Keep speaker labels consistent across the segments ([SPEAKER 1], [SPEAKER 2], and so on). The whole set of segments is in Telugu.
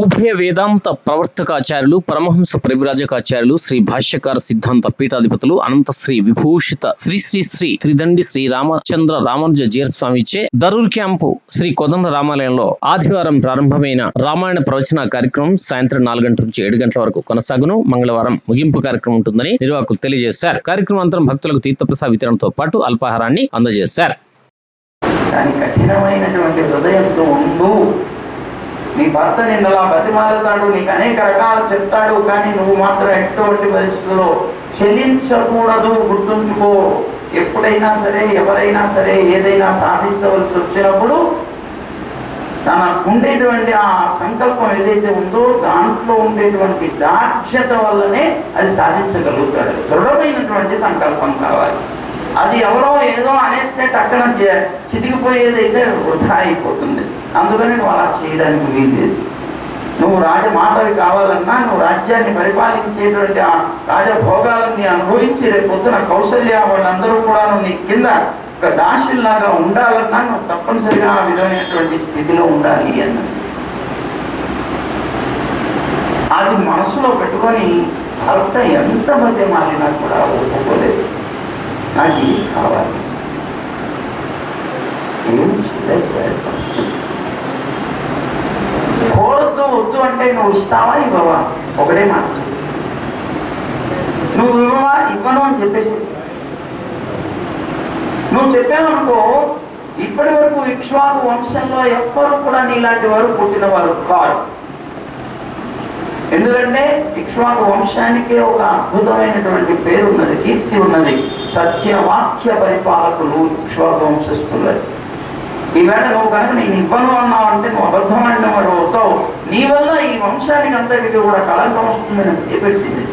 [SPEAKER 1] ఉభయ వేదాంత ప్రవర్తకాచార్యులు పరమహంస పరివ్రాజకాచార్యులు శ్రీ భాష్యకార సిద్ధాంత పీఠాధిపతులు అనంత శ్రీ విభూషిత శ్రీ శ్రీ శ్రీ త్రిదండి శ్రీ రామచంద్ర రామానుజ జీరస్వామిచే దరూర్ క్యాంపు శ్రీ కోదండ రామాలయంలో ఆదివారం ప్రారంభమైన రామాయణ ప్రవచన కార్యక్రమం సాయంత్రం 4 గంటల నుంచి 7 గంటల వరకు కొనసాగును. మంగళవారం ముగింపు కార్యక్రమం ఉంటుందని నిర్వాహకులు తెలియజేశారు. కార్యక్రమం అంతరం భక్తులకు తీర్థప్రసాద వితరణతో పాటు అల్పాహారాన్ని అందజేశారు.
[SPEAKER 2] కఠినమైనటువంటి హృదయంతో ఉండు. నీ భర్త నిన్నలా బతిమాలతాడు, నీకు అనేక రకాలు చెప్తాడు, కానీ నువ్వు మాత్రం ఎటువంటి పరిస్థితుల్లో చెల్లించకూడదు. గుర్తుంచుకో, ఎప్పుడైనా సరే ఎవరైనా సరే ఏదైనా సాధించవలసి వచ్చినప్పుడు తన ఉండేటువంటి ఆ సంకల్పం ఏదైతే ఉందో దాంట్లో ఉండేటువంటి దార్ఢ్యత వల్లనే అది సాధించగలుగుతాడు. దృఢమైనటువంటి సంకల్పం కావాలి. అది ఎవరో ఏదో అనేస్తే టక్కన చితికిపోయేదైతే వృధా అయిపోతుంది. అందుకని నువ్వు అలా చేయడానికి వీల్లేదు. నువ్వు రాజమాతవి కావాలన్నా, నువ్వు రాజ్యాన్ని పరిపాలించేటువంటి ఆ రాజభోగాలని అనుభవించి రేపు పొద్దున కౌసల్య వాళ్ళందరూ కూడా నీ కింద ఒక దాసుల్లాగా ఉండాలన్నా నువ్వు తప్పనిసరిగా ఆ విధమైనటువంటి స్థితిలో ఉండాలి అన్నది. అది మనసులో పెట్టుకొని భర్త ఎంత మధ్య మారినా కూడా ఒప్పుకోలేదు. నాకు ఇది కావాలి, ఏం చేయలేదు. కోరద్దు, వద్దు అంటే నువ్వు ఇస్తావా ఇవ్వవా? ఒకటే మాట, నువ్వు ఇవ్వవా? ఇవ్వను అని చెప్పేసి నువ్వు చెప్పావనుకో, ఇప్పటి వరకు ఇక్ష్వాకు వంశంలో ఎవ్వరు కూడా నీలాంటి వారు పుట్టినవారు కాదు. ఎందుకంటే ఇక్ష్వాకు వంశానికే ఒక అద్భుతమైనటువంటి పేరు ఉన్నది, కీర్తి ఉన్నది. సత్యవాక్య పరిపాలకులు ఇక్ష్వాకు వంశస్థులు. ఈవేళ నువ్వు కనుక నేను ఇవ్వను అన్నావు అంటే నువ్వు అబద్ధం ఆడిన వాడు అవుతావు. నీ వల్ల ఈ వంశానికి అంతటికి కూడా కళంకం వస్తుందని భయపెట్టింది.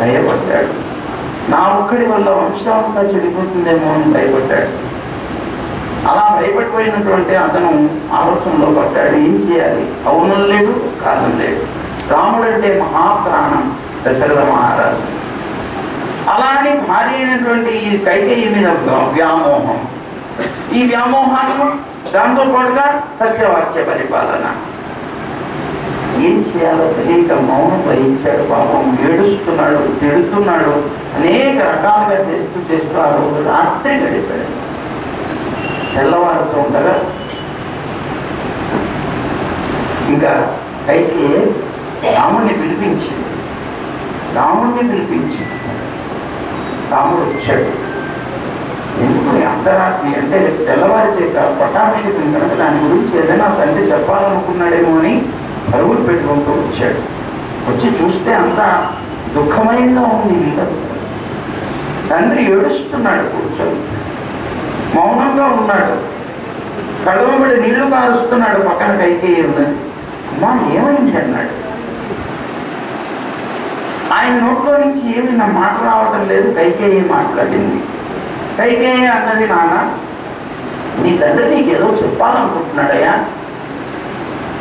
[SPEAKER 2] భయపడ్డాడు. నా ఒక్కడి వల్ల వంశం అంతా చెడిపోతుందేమో అని భయపడ్డాడు. అలా భయపడిపోయినటువంటి అతను ఆలోచనలో పడ్డాడు. ఏం చేయాలి? అవును లేడు, కాదు లేడు. రాముడు అంటే మహాప్రాణం దశరథ మహారాజు. అలానే భార్య అయినటువంటి ఈ కైకేయి మీద వ్యామోహం. ఈ వ్యామోహాన్ని దాంతో పాటుగా సత్యవాక్య పరిపాలన. ఏం చేయాలో తెలియక మౌనం వహించాడు. పాపం ఏడుస్తున్నాడు, తిడుతున్నాడు, అనేక రకాలుగా చేస్తూ ఆ రోజు రాత్రి గడిపాడు. తెల్లవారుతూ ఉండగా ఇంకా పైకి రాముడిని పిలిపించింది. రాముడు వచ్చాడు. ఎందుకు అర్ధరాత్రి అంటే రేపు తెల్లవారితే పట్టాభిషేకం కనుక దాని గురించి ఏదైనా తండ్రి చెప్పాలనుకున్నాడేమో అని పరుగులు పెట్టుకుంటూ వచ్చాడు. వచ్చి చూస్తే అంతా దుఃఖమయంగా ఉంది. తండ్రి ఏడుస్తున్నాడు, కూర్చొని మౌనంగా ఉన్నాడు. కడువబడి నీళ్లు కారుస్తున్నాడు. పక్కన కైకేయి ఉన్నది. అమ్మా ఏమైంది అన్నాడు. ఆయన నోట్లో నుంచి ఏమీ నా మాట రావటం లేదు. కైకేయి మాట్లాడింది. కైకేయి అన్నది, నాన్న నీ తండ్రి నీకేదో చెప్పాలనుకుంటున్నాడయ్యా,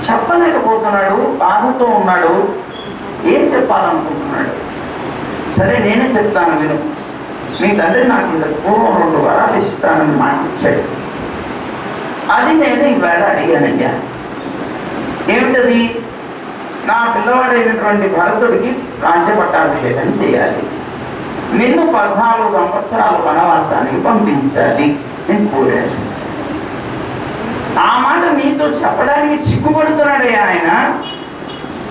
[SPEAKER 2] చెప్పలేకపోతున్నాడు, బాధతో ఉన్నాడు. ఏం చెప్పాలనుకుంటున్నాడు? సరే నేనే చెప్తాను విను. నీ తండ్రి నాకు ఇంతకు పూర్వం 2 వరాలు ఇస్తానని మాట ఇచ్చాడు. అది నేను ఈవేళ అడిగానయ్యా. ఏమిటది? నా పిల్లవాడైనటువంటి భరతుడికి రాజ్య పట్టాభిషేకం చేయాలి, నిన్ను 14 సంవత్సరాల వనవాసానికి పంపించాలి నేను కోరాను. ఆ మాట నీతో చెప్పడానికి సిగ్గుపడుతున్నాడయ్యా ఆయన.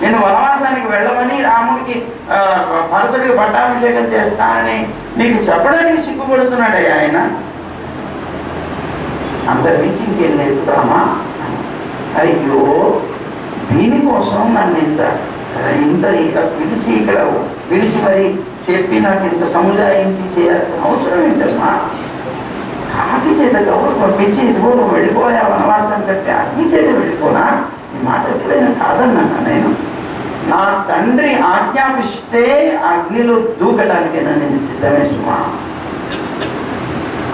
[SPEAKER 2] నేను వనవాసానికి వెళ్ళమని రాముడికి భరతుడికి పట్టాభిషేకం చేస్తానని నీకు చెప్పడానికి సిగ్గుపడుతున్నాడయ్యా ఆయన. అంతకుమించి ఇంకేం లేదు రామా. అయ్యో, దీనికోసం నన్ను ఇంత పిలిచి ఇక్కడ పిలిచి మరి చెప్పి నాకు ఇంత సముదాయించి చేయాల్సిన అవసరం ఏంటమ్మా? కాకి చేత కబురు పంపించి ఇదిగో నువ్వు వెళ్ళిపోయా వనవాసం కట్టి అగ్ని చేత వెళ్ళిపోనా? ఈ మాట ఎప్పుడైనా కాదన్నా నేను. నా తండ్రి ఆజ్ఞాపిస్తే అగ్నిలో దూకడానికైనా నేను సిద్ధమే సుమా.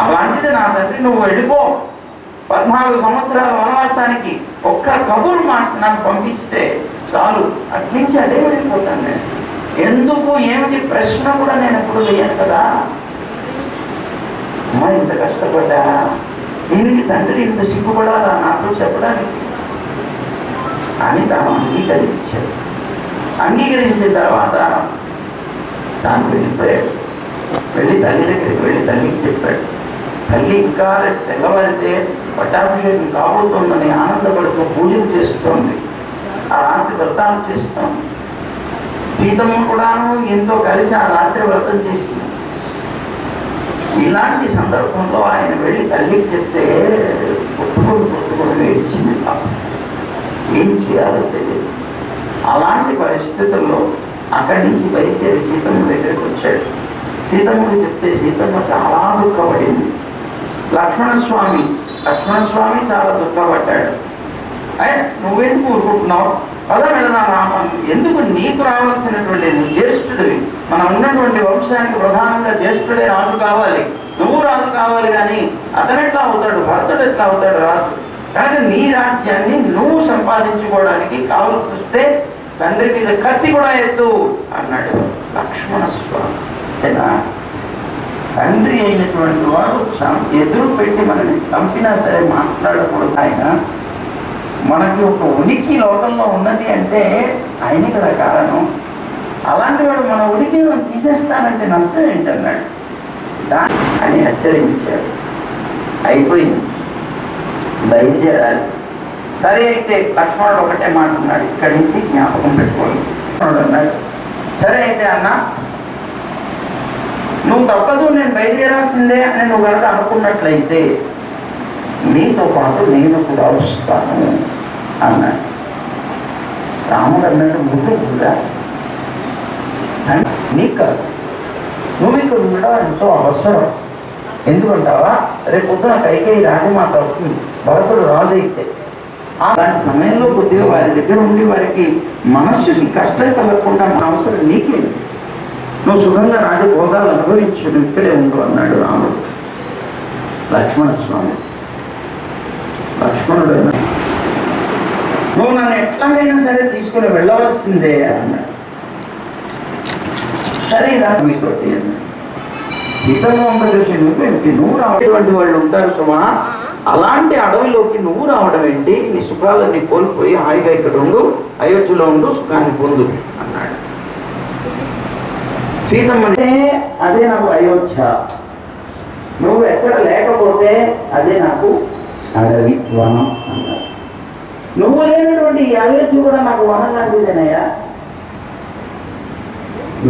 [SPEAKER 2] అలాంటిది నా తండ్రి నువ్వు వెళ్ళిపో, 14 సంవత్సరాల వనవాసానికి ఒక్క కబురు మాట నాకు పంపిస్తే చాలు, అట్నుంచి అదే వెళ్ళిపోతాను నేను. ఎందుకు ఏమిటి ప్రశ్న కూడా నేను ఎప్పుడు వేయను కదా. అమ్మా ఇంత కష్టపడ్డా, దీనికి తండ్రి ఇంత సిగ్గుపడాలా నాతో చెప్పడానికి? అని తాను అంగీకరించాడు. అంగీకరించిన తర్వాత తాను వెళ్ళిపోయాడు. వెళ్ళి తల్లి దగ్గరికి వెళ్ళి తల్లికి చెప్పాడు. తల్లి ఇంకా తెల్లవారితే పట్టాభిషేకం కాబోతోందని ఆనందపడుతూ పూజలు చేస్తోంది. ఆ రాత్రి వ్రతాలు చేస్తోంది. సీతమ్మ కూడాను ఎంతో కలిసి ఆ రాత్రి వ్రతం చేసింది. ఇలాంటి సందర్భంలో ఆయన వెళ్ళి తల్లికి చెప్తే కొట్టుకొని ఏడ్చింది. ఏం చేయాలో తెలియదు. అలాంటి పరిస్థితుల్లో అక్కడి నుంచి బయలుదేరి సీతమ్మ దగ్గరికి వచ్చాడు. సీతమ్మకి చెప్తే సీతమ్మ చాలా దుఃఖపడింది. లక్ష్మణస్వామి చాలా దుఃఖపడ్డాడు. నువ్వెందుకు ఊరుకుంటున్నావు? పద వెళదాం రామన్. ఎందుకు నీకు రావాల్సినటువంటి నువ్వు జ్యేష్ఠుడివి, మనం ఉన్నటువంటి వంశానికి ప్రధానంగా జ్యేష్ఠుడే రాజు కావాలి, నువ్వు రాజు కావాలి. కానీ అతను ఎట్లా అవుతాడు, భరతుడు ఎట్లా అవుతాడు రాజు? కనుక నీ రాజ్యాన్ని నువ్వు సంపాదించుకోవడానికి కావలసి వస్తే తండ్రి మీద కత్తి కూడా ఎత్తు అన్నాడు లక్ష్మణస్వామి. తండ్రి అయినటువంటి వాడు ఎదురు పెట్టి మనల్ని చంపినా సరే మాట్లాడకూడదు. ఆయన మనకి ఒక ఉనికి లోకంలో ఉన్నది అంటే ఆయనే కదా కారణం. అలాంటి వాడు మన ఉనికిని మనం తీసేస్తానంటే నష్టం ఏంటన్నాడు. అని హెచ్చరించాడు. అయిపోయింది, బయలుదేరాలి. సరే అయితే లక్ష్మణుడు ఒకటే మాట అన్నాడు, ఇక్కడి నుంచి జ్ఞాపకం పెట్టుకోవాలి. లక్ష్మణుడు అన్నాడు, సరే అయితే అన్న నువ్వు తప్పదు, నేను బయలుదేరాల్సిందే అని నువ్వు కనుక అనుకున్నట్లయితే నీతో పాటు నేను కూడా వస్తాను అన్నాడు. రాముడు అన్నాడు, ముందు కూడా నీకు కాదు, నువ్వు ఇక్కడ ఉండడం ఎంతో అవసరం. ఎందుకంటావా, రేపు పొద్దున కైకేయి రాజమాత అవుతుంది, భరతుడు రాజు అయితే అలాంటి సమయంలో కొద్దిగా వారి దగ్గర ఉండి వారికి మనస్సుకి కష్టం కలగకుండా మన అవసరం నీకేంటి, నువ్వు సుఖంగా రాజభోగాలు అనుభవించు, నువ్వు ఇక్కడే ఉండు అన్నాడు రాముడు. లక్ష్మణస్వామి లక్ష్మణుడు నువ్వు నన్ను ఎట్లాగైనా సరే తీసుకుని వెళ్ళవలసిందే అన్నాడు. సరే ఇదాన్ని మీతోటి సీతమ్మ చూసి నువ్వు రావటువంటి వాళ్ళు ఉంటారు సుమా, అలాంటి అడవిలోకి నువ్వు రావడం ఏంటి? నీ సుఖాలన్నీ కోల్పోయి హాయిగా ఇక్కడ ఉండు, అయోధ్యలో ఉండు, సుఖాన్ని పొందు అన్నాడు. సీతమ్మ అదే నాకు అయోధ్య, నువ్వు ఎక్కడ లేకపోతే అదే నాకు అడవి వనం అన్నాడు. నువ్వు లేనటువంటి ఈ అయోధ్య కూడా నాకు వనం లాంటిదేనయ్యా.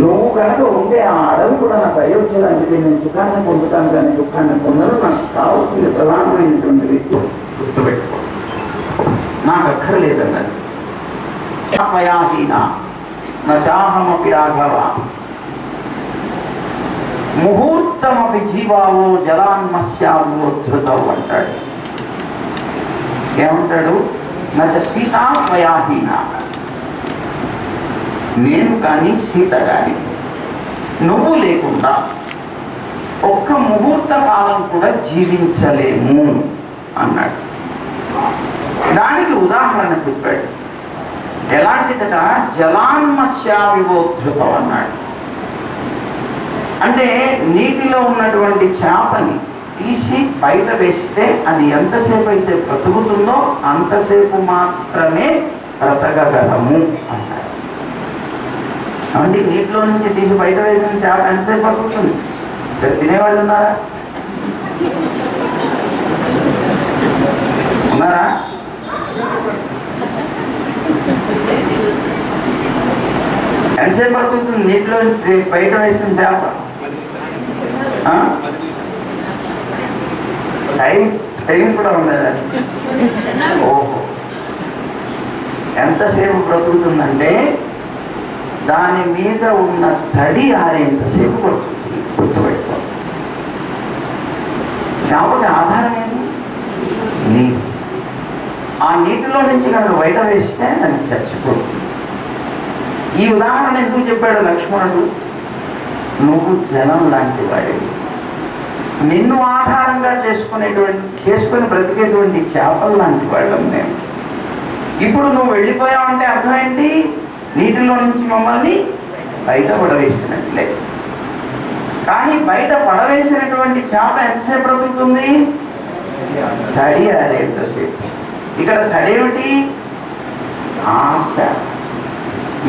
[SPEAKER 2] నువ్వు కనుక ఉంటే ఆ అడవి కూడా నాకు అయోధ్య లాంటిది, నేను సుఖాన్ని పొందుతాను కానీ దుఃఖాన్ని పొందను. నాకు కావాల్సిన ప్రధానమైనటువంటి వ్యక్తి గుర్తుపెట్టుకో, నాకు అక్కర్లేదన్నది. నచాహమపి రాఘవ ముహూర్తమపి జీవావో జలాన్మస్యావో ధృతవు అంటాడు. ఏమంటాడు? నచ సీతామయాహీన, నేను కానీ సీత కానీ నువ్వు లేకుండా ఒక్క ముహూర్త కాలం కూడా జీవించలేము అన్నాడు. దానికి ఉదాహరణ చెప్పాడు. ఎలాంటిదట? జలాన్మస్యావివోధృతం అన్నాడు. అంటే నీటిలో ఉన్నటువంటి చేపని తీసి బయట వేస్తే అది ఎంతసేపు అయితే బ్రతుకుతుందో అంతసేపు మాత్రమే బ్రతకగలము అన్నాడు. అంటే నీటిలో నుంచి తీసి బయట వేసిన చేప ఎంతసేపు బ్రతుకుతుంది? ఇక్కడ తినేవాళ్ళు ఉన్నారా? ఉన్నారా? ఎంతసేపు బ్రతుకుతుంది నీటిలో నుంచి బయట వేసిన చేప? టైం కూడా ఉండదు. ఓహో, ఎంతసేపు బ్రతుకుతుందంటే దాని మీద ఉన్న తడి ఆరేంతసేపు పడుతుంది. గుర్తుపెట్టుకో, చేపకి ఆధారం ఏది? నీరు. ఆ నీటిలో నుంచి కనుక బయట వేస్తే అది చచ్చిపోతుంది. ఈ ఉదాహరణ ఎందుకు చెప్పాడు లక్ష్మణుడు? నువ్వు జలం లాంటి వాడివి, నిన్ను ఆధారంగా చేసుకొని బ్రతికేటువంటి చేపలు లాంటి వాళ్ళం మేము. ఇప్పుడు నువ్వు వెళ్ళిపోయావంటే అర్థం ఏంటి? నీటిలో నుంచి మమ్మల్ని బయట పడవేసినట్లే. కానీ బయట పడవేసినటువంటి చేప ఎంతసేపు బ్రతుకుతుంది? తడి ఆరేంతసేపు. ఇక్కడ తడేమిటి? ఆశ.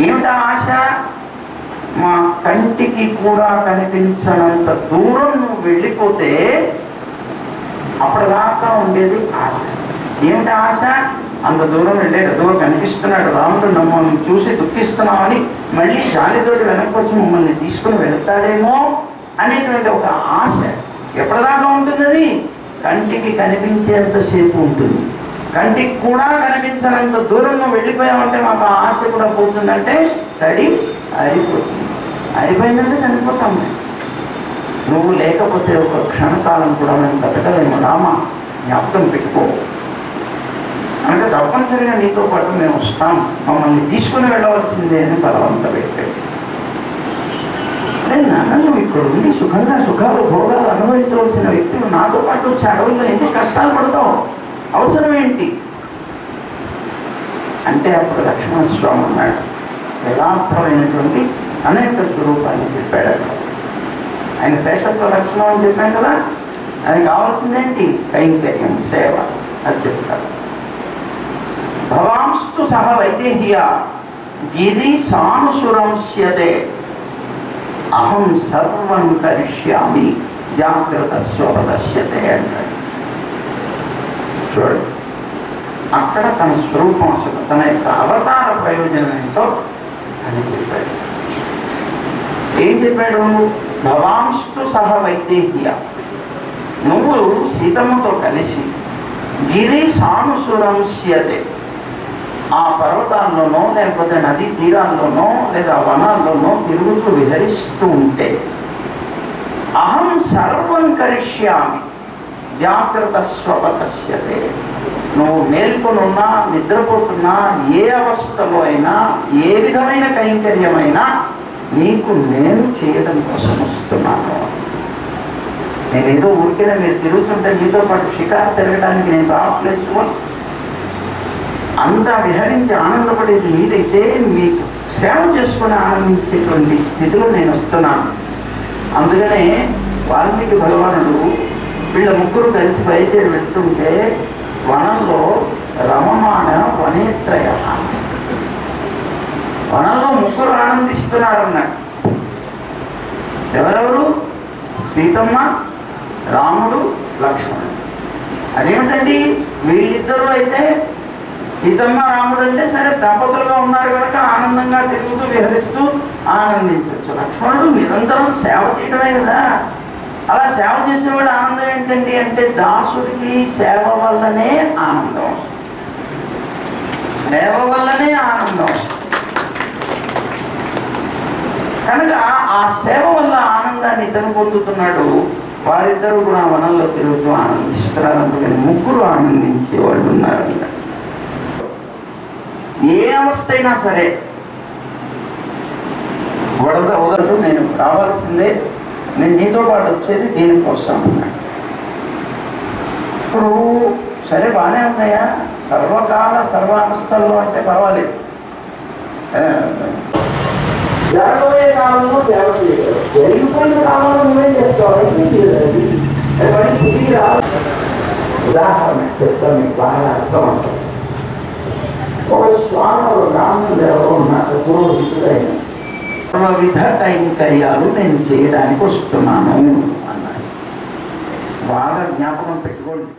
[SPEAKER 2] ఏమిటా ఆశ? మా కంటికి కూడా కనిపించనంత దూరం నువ్వు వెళ్ళిపోతే అప్పటిదాకా ఉండేది ఆశ. ఏమిటా ఆశ? అంత దూరం వెళ్ళేటదో కనిపిస్తున్నాడు రాముడు, మమ్మల్ని చూసి దుఃఖిస్తున్నామని మళ్ళీ జాలితోటి వెనక్కి వచ్చి మమ్మల్ని తీసుకుని వెళ్తాడేమో అనేటువంటి ఒక ఆశ. ఎప్పటిదాకా ఉంటుంది అది? కంటికి కనిపించేంతసేపు ఉంటుంది. కంటికి కూడా కనిపించినంత దూరం నువ్వు వెళ్ళిపోయావంటే మాకు ఆ ఆశ కూడా పోతుందంటే తడి ఆరిపోతుంది. ఆరిపోయిందంటే చనిపోతాం. నువ్వు లేకపోతే ఒక క్షణకాలం కూడా మేము బతకలేము రామా, జ్ఞాపకం పెట్టుకో. అంటే తప్పనిసరిగా నీతో పాటు మేము వస్తాం, మమ్మల్ని తీసుకుని వెళ్ళవలసిందే అని బలవంత పెట్టాడు. నాన్న నువ్వు ఇక్కడ ఉండి సుఖంగా సుఖాలు భోగాలు అనుభవించవలసిన వ్యక్తులు నాతో పాటు వచ్చి అడవుల్లో ఎన్ని కష్టాలు పడతావు, అవసరం ఏంటి అంటే అప్పుడు లక్ష్మణస్వామి అన్నాడు. యథార్థమైనటువంటి అనేక స్వరూపాన్ని చెప్పాడు అక్కడ. ఆయన శేషత్వ లక్షణం అని చెప్పాను కదా, అది కావాల్సిందేంటి? కైంకర్యం, సేవ, అది చెప్తాడు. భవాంస్తు సహ వైదేహ్య గిరి సానుసురంస్యతే అహం సర్వం కరిష్యామి జాగ్రత్త స్వపదస్యతే అంటాడు. చూడు, అక్కడ తన స్వరూపం అసలు తన యొక్క అవతార ప్రయోజనం ఏంటో అని చెప్పాడు. ఏం చెప్పాడు? భవాంస్తు సహ వైదేహ్య, నువ్వు సీతమ్మతో కలిసి గిరి సానుసురంస్యతే, ఆ పర్వతాల్లోనో లేకపోతే నదీ తీరాల్లోనో లేదా వనాల్లోనో తిరుగుతూ విహరిస్తూ ఉంటే అహం సర్వం కరిష్యామి జాగ్రత్త స్వపదస్యతే, నువ్వు మేల్కొనున్నా నిద్రపోతున్నా ఏ అవస్థలో అయినా ఏ విధమైన కైంకర్యమైనా నీకు నేను చేయడం కోసం వస్తున్నాను. నేనేదో ఊరికైనా మీరు తిరుగుతుంటే మీతో పాటు షికారు తిరగడానికి నేను రావట్లేదు. అంతా విహరించి ఆనందపడేది మీరైతే మీకు సేవ చేసుకుని ఆనందించేటువంటి స్థితిలో నేను వస్తున్నాను. అందుకనే వాల్మీకి భగవానుడు వీళ్ళ ముగ్గురు కలిసి బయలుదేరి వెళ్తుంటే వనంలో రమమాణ వనేత్రయ, వనంలో ముగ్గురు ఆనందిస్తున్నారన్నాడు. ఎవరెవరు? సీతమ్మ, రాముడు, లక్ష్మణుడు. అదేమిటండి, వీళ్ళిద్దరూ అయితే సీతమ్మ రాముడు అంటే సరే దంపతులుగా ఉన్నారు కనుక ఆనందంగా తిరుగుతూ విహరిస్తూ ఆనందించవచ్చు. లక్ష్మణుడు నిరంతరం సేవ చేయడమే కదా. అలా సేవ చేసేవాడు ఆనందం ఏంటండి అంటే దాసుడికి సేవ వల్లనే ఆనందం వస్తుంది, సేవ వల్లనే ఆనందం వస్తుంది. కనుక ఆ సేవ వల్ల ఆనందాన్ని ఇతను పొందుతున్నాడు. వారిద్దరూ కూడా వనంలో తిరుగుతూ ఆనందిస్తున్నారు. అందుకని ముగ్గురు ఆనందించే వాళ్ళు ఉన్నారు. ఏ అవస్థ అయినా సరే వదలదు, నేను రావాల్సిందే, నేను నీతో పాటు వచ్చేది దీనికోసం అన్నాడు. ఇప్పుడు సరే బాగానే ఉన్నాయా, సర్వకాల సర్వావస్థల్లో అంటే పర్వాలేదు. జరగబోయే కాలంలో సేవ చేయగలరు, జరిగిపోయిన కాలంలో నువ్వేం చేస్తావు? ఉదాహరణ చెప్తాను, మీకు బాగా అర్థం అవుతుంది. ఒక స్వామి రాముడు ఎవరో ఉన్నారు, పురోహితుడైన సర్వవిధ కైంకర్యాలు నేను చేయడానికి వస్తున్నాను అన్నాడు. బాగా జ్ఞాపకం పెట్టుకోండి.